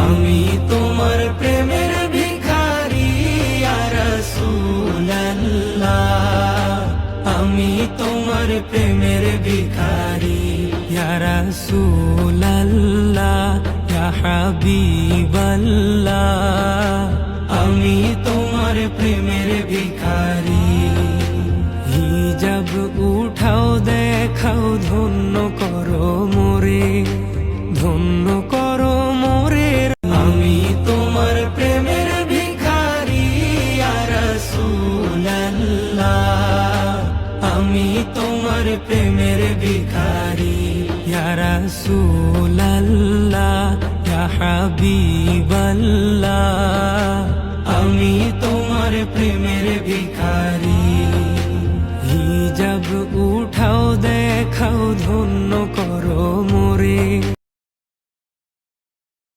আমি তোমার প্রেমের ভিখারি ইয়া রাসূলুল্লাহ, আমি তোমার প্রেমের ভিখারি ইয়া রাসূলুল্লাহ, ইয়া হাবিবাল্লাহ, আমি তোমার প্রেমের ভিখারি। হিজাব উঠাও দেখাও ধন্য করো মোরে, ধন্য করো মোরে। আমি তোমার প্রেমের ভিখারি ইয়া রাসূলুল্লাহ, আমি তোমার প্রেমের ভিখারি ইয়া রাসূলুল্লাহ, ইয়া হাবিবাল্লাহ, আমি তোমার প্রেমের ভিখারি। হিজাব উঠাও দেখাও ধন্য করো মোরে।